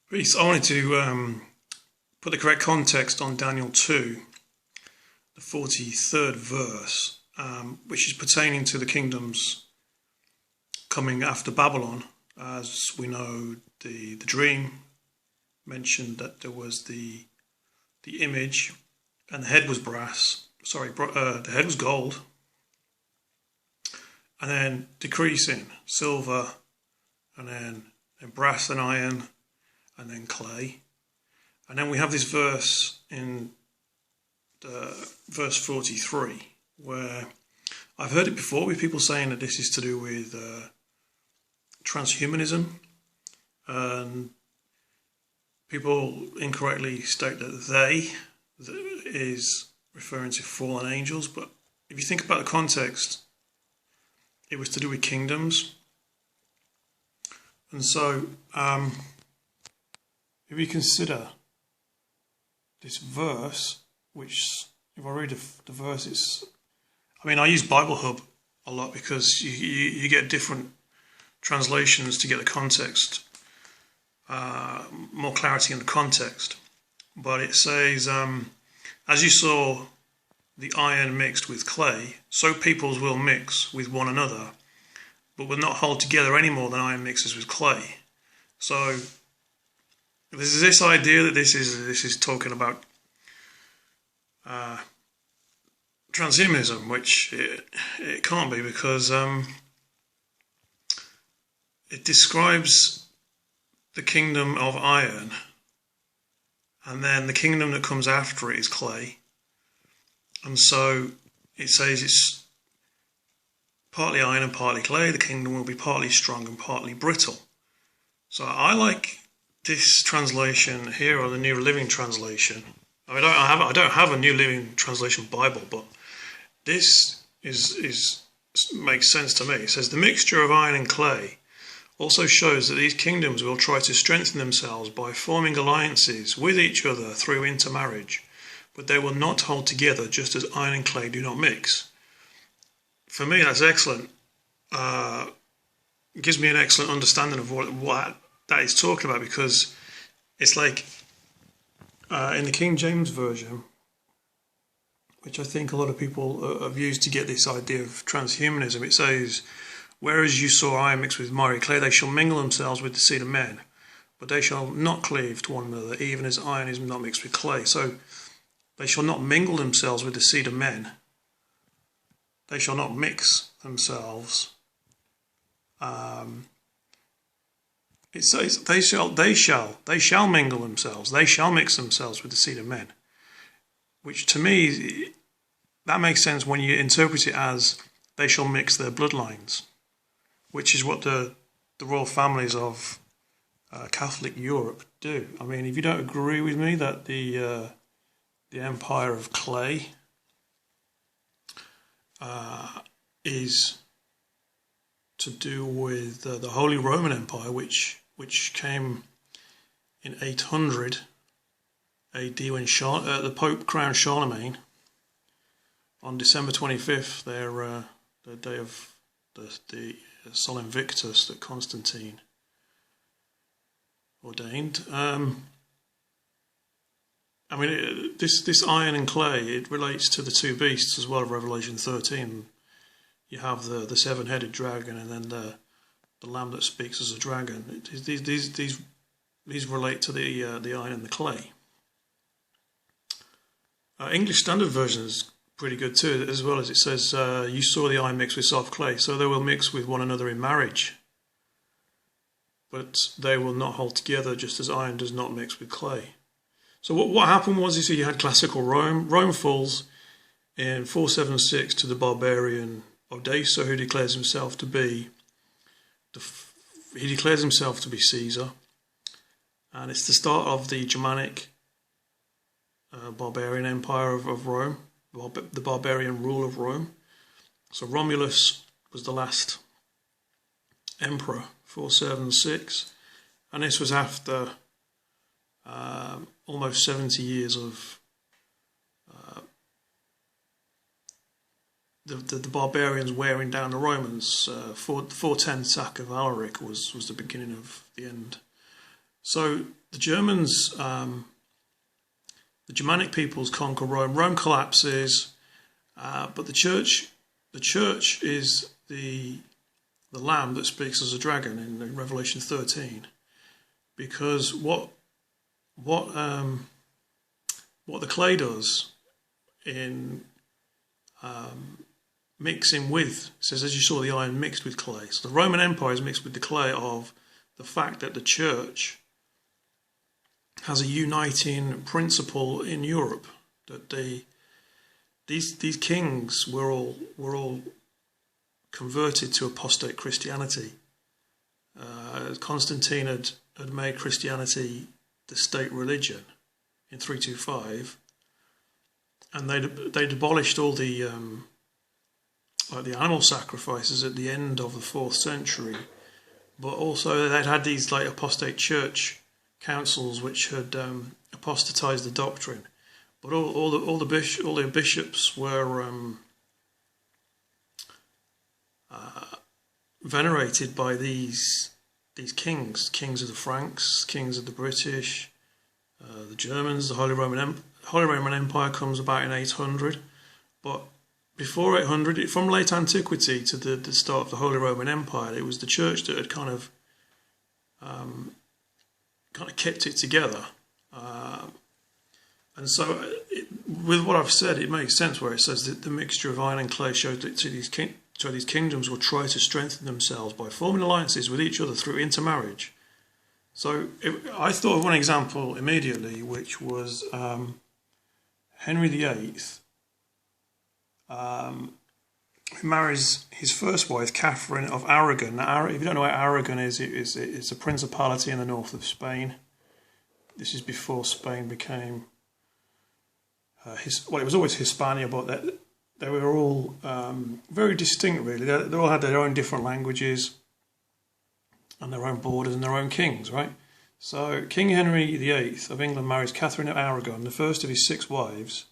Reese, I wanted to put the correct context on Daniel 2, the 43rd verse, which is pertaining to the kingdoms coming after Babylon. As we know, the dream mentioned that there was the image, and the head was brass. Sorry, the head was gold, and then decreasing silver, and then brass and iron, and then clay. And then we have this verse in verse 43 where I've heard it before with people saying that this is to do with transhumanism, and people incorrectly state that that is referring to fallen angels. But if you think about the context, it was to do with kingdoms. And so if you consider this verse, which, if I read the verse, I use Bible Hub a lot because you get different translations to get the context, more clarity in the context. But it says, as you saw the iron mixed with clay, so peoples will mix with one another, but will not hold together any more than iron mixes with clay. So there's this idea that this is talking about transhumanism, which it can't be, because it describes the kingdom of iron, and then the kingdom that comes after it is clay. And so it says it's partly iron and partly clay. The kingdom will be partly strong and partly brittle. So I like this translation here, or the New Living Translation. I don't have a New Living Translation Bible, but this makes sense to me. It says the mixture of iron and clay also shows that these kingdoms will try to strengthen themselves by forming alliances with each other through intermarriage, but they will not hold together, just as iron and clay do not mix. For me, that's excellent. It gives me an excellent understanding of what that is talking about, because it's like in the King James Version, which I think a lot of people have used to get this idea of transhumanism, it says, whereas you saw iron mixed with miry clay, they shall mingle themselves with the seed of men, but they shall not cleave to one another, even as iron is not mixed with clay. So they shall not mingle themselves with the seed of men. They shall not mix themselves. It says they shall mingle themselves. They shall mix themselves with the seed of men. Which to me, that makes sense when you interpret it as they shall mix their bloodlines, which is what the royal families of Catholic Europe do. I mean, if you don't agree with me that the Empire of Clay is to do with the Holy Roman Empire, which came in 800 AD when the Pope crowned Charlemagne on December 25th, the day of the Sol Invictus that Constantine ordained. This iron and clay, it relates to the two beasts as well of Revelation 13. You have the seven-headed dragon, and then the lamb that speaks as a dragon. These relate to the iron and the clay. English Standard Version is pretty good too, as well, as it says, you saw the iron mixed with soft clay, so they will mix with one another in marriage, but they will not hold together, just as iron does not mix with clay. So what happened was, you had classical Rome. Rome falls in 476 to the barbarian Odessa, who declares himself to be Caesar, and it's the start of the Germanic barbarian empire of Rome, the barbarian rule of Rome. So Romulus was the last emperor, 476, and this was after almost 70 years of the barbarians wearing down the Romans. 410 sack of Alaric was the beginning of the end. So the Germans, the Germanic peoples conquer Rome. Rome collapses, but the church is the lamb that speaks as a dragon in Revelation 13, because what the clay does in mixing with, it says, as you saw the iron mixed with clay. So the Roman Empire is mixed with the clay of the fact that the church has a uniting principle in Europe, that these kings were all converted to apostate Christianity. Constantine had made Christianity the state religion in 325, and they'd abolished all the like the animal sacrifices at the end of the 4th century, but also they'd had these like apostate church councils which had apostatized the doctrine. But all the bishops were venerated by these kings of the Franks, kings of the British, the Germans. The Holy Roman Empire comes about in 800, but before 800, from late antiquity to the start of the Holy Roman Empire, it was the church that had kind of kept it together. And so, with what I've said, it makes sense where it says that the mixture of iron and clay shows that these kingdoms will try to strengthen themselves by forming alliances with each other through intermarriage. So I thought of one example immediately, which was Henry VIII, who marries his first wife, Catherine of Aragon. Now, if you don't know where Aragon is, it's a principality in the north of Spain. This is before Spain became... it was always Hispania, but they were all very distinct, really. They all had their own different languages and their own borders and their own kings, right? So King Henry VIII of England marries Catherine of Aragon, the first of his 6 wives.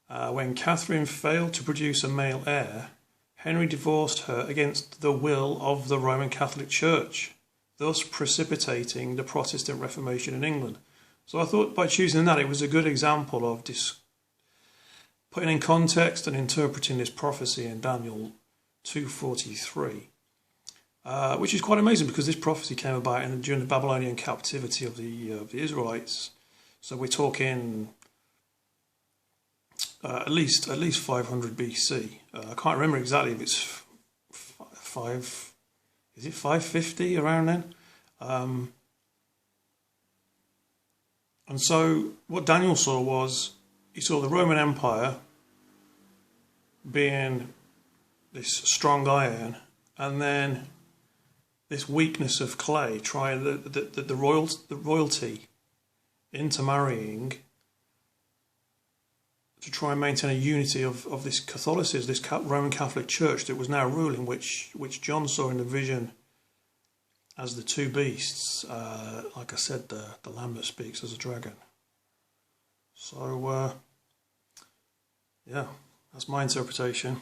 When Catherine failed to produce a male heir, Henry divorced her against the will of the Roman Catholic Church, thus precipitating the Protestant Reformation in England. So I thought by choosing that, it was a good example of putting in context and interpreting this prophecy in Daniel 2:43, which is quite amazing because this prophecy came about during the Babylonian captivity of the Israelites. So we're talking at least 500 BC. I can't remember exactly if it's 550 around then? And so what Daniel saw was, he saw the Roman Empire being this strong iron, and then this weakness of clay, trying the royalty intermarrying to try and maintain a unity of this Catholicism, this Roman Catholic Church that was now ruling, which John saw in the vision as the 2 beasts, like I said, the lamb that speaks as a dragon. So, yeah, that's my interpretation.